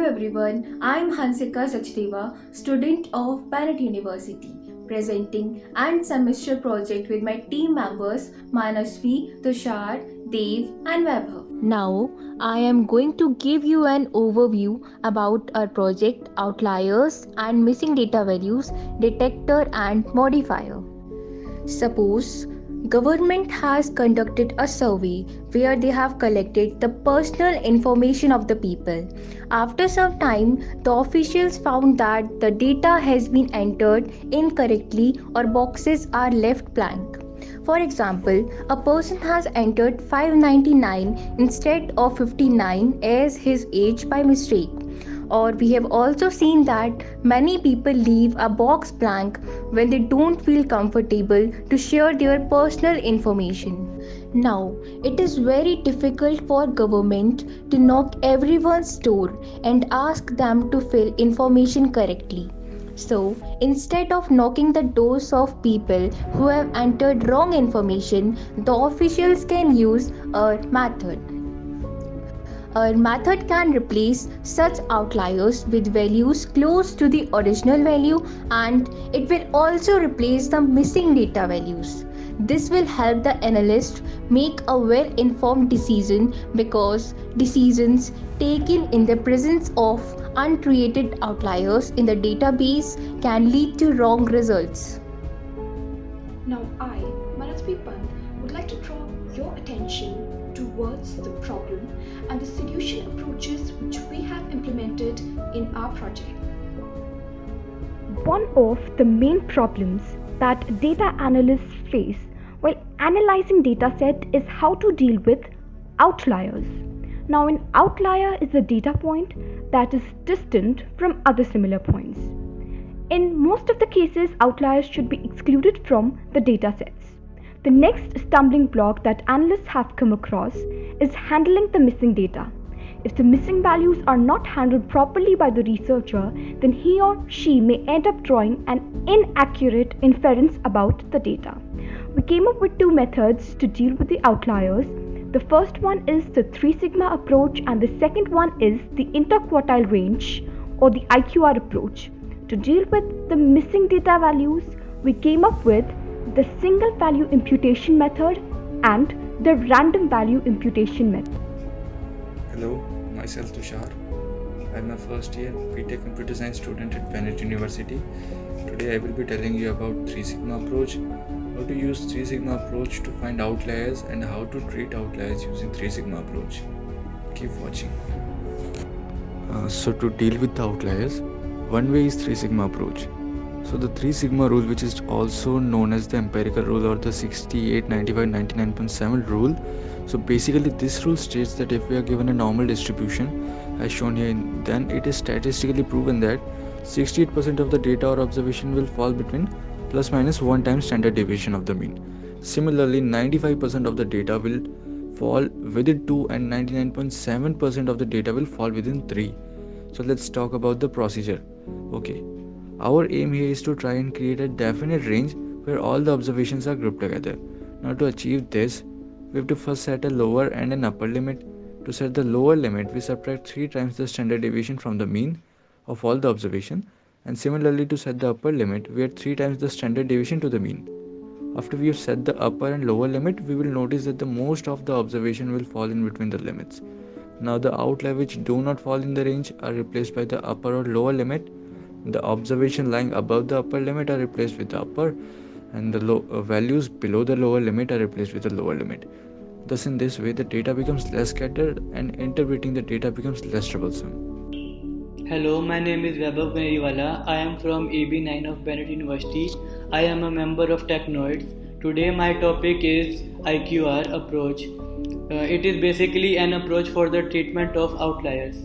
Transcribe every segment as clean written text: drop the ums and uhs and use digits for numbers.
Hello everyone, I am Hansika Sachdeva, student of Bennett University, presenting and semester project with my team members Manasvi, Tushar, Dev and Vaibhav. Now, I am going to give you an overview about our project outliers and missing data values, detector and modifier. Suppose government has conducted a survey where they have collected the personal information of the people. After some time, the officials found that the data has been entered incorrectly or boxes are left blank. For example, a person has entered 599 instead of 59 as his age by mistake. Or we have also seen that many people leave a box blank when they don't feel comfortable to share their personal information. Now, it is very difficult for government to knock everyone's door and ask them to fill information correctly. So, instead of knocking the doors of people who have entered wrong information, the officials can use a method. A method can replace such outliers with values close to the original value, and it will also replace the missing data values. This will help the analyst make a well informed decision because decisions taken in the presence of untreated outliers in the database can lead to wrong results. Now I, Manasvi Pant, would like to draw your attention towards the problem and the solution approaches which we have implemented in our project. One of the main problems that data analysts face while analyzing dataset is how to deal with outliers. Now an outlier is a data point that is distant from other similar points. In most of the cases, outliers should be excluded from the datasets. The next stumbling block that analysts have come across is handling the missing data. If the missing values are not handled properly by the researcher, then he or she may end up drawing an inaccurate inference about the data. We came up with two methods to deal with the outliers. The first one is the 3 sigma approach and the second one is the interquartile range or the IQR approach. To deal with the missing data values, we came up with the single value imputation method and the random value imputation method. Hello, myself Tushar. I'm a first year BTech Computer Science student at Bennett University. Today I will be telling you about 3 Sigma approach, how to use 3 Sigma approach to find outliers and how to treat outliers using 3 Sigma approach. Keep watching. So to deal with the outliers, one way is 3 Sigma approach. So the 3 Sigma rule, which is also known as the empirical rule or the 68, 95, 99.7 rule. So basically this rule states that if we are given a normal distribution as shown here, then it is statistically proven that 68% of the data or observation will fall between plus minus 1 times standard deviation of the mean. Similarly, 95% of the data will fall within 2 and 99.7% of the data will fall within 3. So let's talk about the procedure. Okay, our aim here is to try and create a definite range where all the observations are grouped together. Now to achieve this, we have to first set a lower and an upper limit. To set the lower limit, we subtract 3 times the standard deviation from the mean of all the observation, and similarly to set the upper limit, we add 3 times the standard deviation to the mean. After we have set the upper and lower limit, we will notice that the most of the observation will fall in between the limits. Now the outlier which do not fall in the range are replaced by the upper or lower limit. The observation lying above the upper limit are replaced with the upper, and the values below the lower limit are replaced with the lower limit. Thus in this way the data becomes less scattered and interpreting the data becomes less troublesome. Hello, my name is Vaibhav Ganeriwala. I am from EB9 of Bennett University. I am a member of Technoids. Today my topic is IQR approach. It is basically an approach for the treatment of outliers.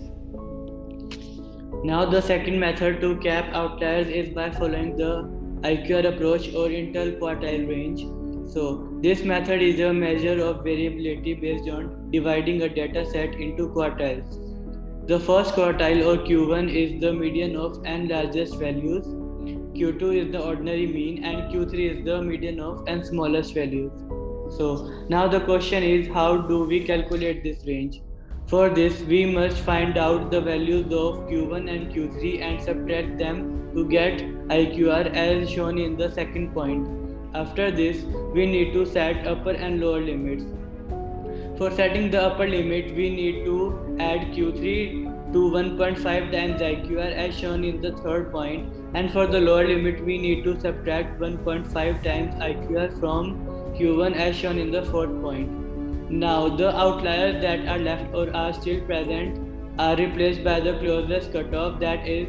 Now the second method to cap outliers is by following the IQR approach or interquartile range. So this method is a measure of variability based on dividing a data set into quartiles. The first quartile or Q1 is the median of n largest values, Q2 is the ordinary mean and Q3 is the median of n smallest values. So now the question is, how do we calculate this range? For this, we must find out the values of Q1 and Q3 and subtract them to get IQR as shown in the second point. After this, we need to set upper and lower limits. For setting the upper limit, we need to add Q3 to 1.5 times IQR as shown in the third point, and for the lower limit, we need to subtract 1.5 times IQR from Q1 as shown in the fourth point. Now, the outliers that are left or are still present are replaced by the closest cutoff, that is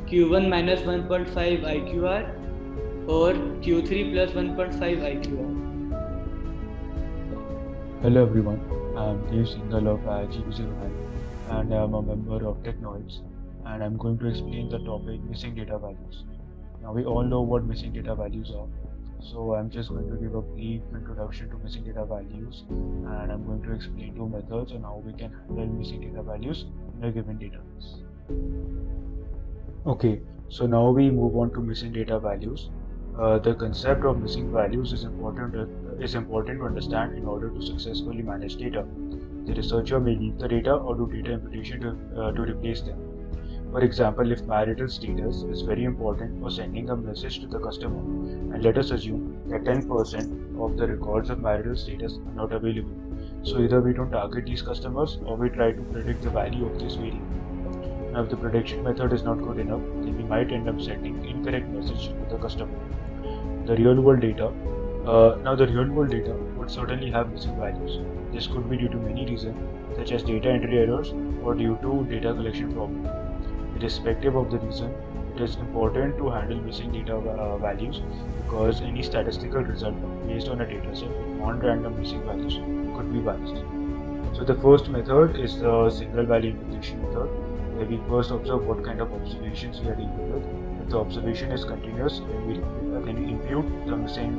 Q1 minus 1.5 IQR or Q3 plus 1.5 IQR. Hello everyone, I'm Dave Singhal of IGB09 and I'm a member of Technoids, and I'm going to explain the topic missing data values. Now we all know what missing data values are, so I'm just going to give a brief introduction to missing data values, and I'm going to explain two methods on how we can handle missing data values in a given database. Okay, so now we move on to missing data values. The concept of missing values is important to understand in order to successfully manage data. The researcher may leave the data or do data imputation to replace them. For example, if marital status is very important for sending a message to the customer, and let us assume that 10% of the records of marital status are not available. So either we don't target these customers or we try to predict the value of this variable. Now, if the prediction method is not good enough, then we might end up sending incorrect message to the customer. The real world data would certainly have missing values. This could be due to many reasons, such as data entry errors or due to data collection problems. Irrespective of the reason, it is important to handle missing data values, because any statistical result based on a dataset with non-random missing values could be biased. So the first method is the single value imputation method, where we first observe what kind of observations we are dealing with. If the observation is continuous, then we impute the missing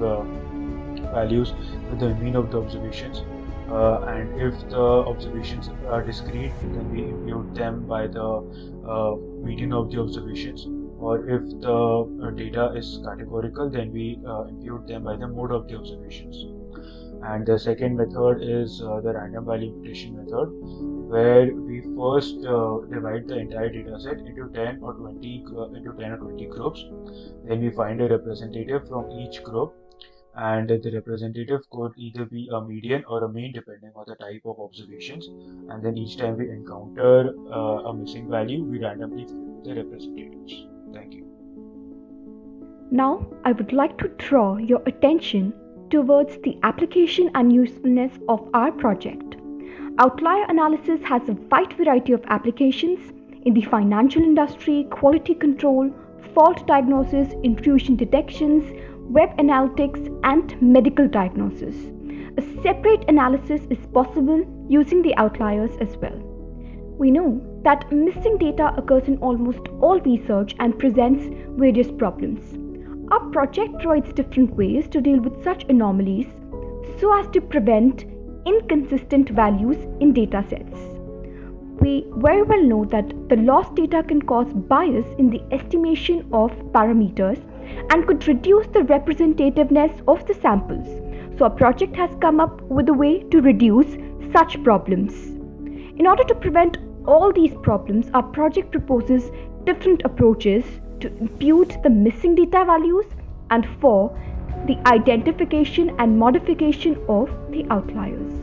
values with the mean of the observations, and if the observations are discrete, then we impute them by the median of the observations, or if the data is categorical, then we impute them by the mode of the observations. And the second method is the random value imputation method, where we first divide the entire dataset into 10 or 20 groups. Then we find a representative from each group, and the representative could either be a median or a mean depending on the type of observations. And then each time we encounter a missing value, we randomly fill the representatives. Thank you. Now, I would like to draw your attention towards the application and usefulness of our project. Outlier analysis has a wide variety of applications in the financial industry, quality control, fault diagnosis, intrusion detections, web analytics, and medical diagnosis. A separate analysis is possible using the outliers as well. We know that missing data occurs in almost all research and presents various problems. Our project provides different ways to deal with such anomalies so as to prevent inconsistent values in datasets. We very well know that the lost data can cause bias in the estimation of parameters and could reduce the representativeness of the samples. So our project has come up with a way to reduce such problems. In order to prevent all these problems, our project proposes different approaches to impute the missing data values and for the identification and modification of the outliers.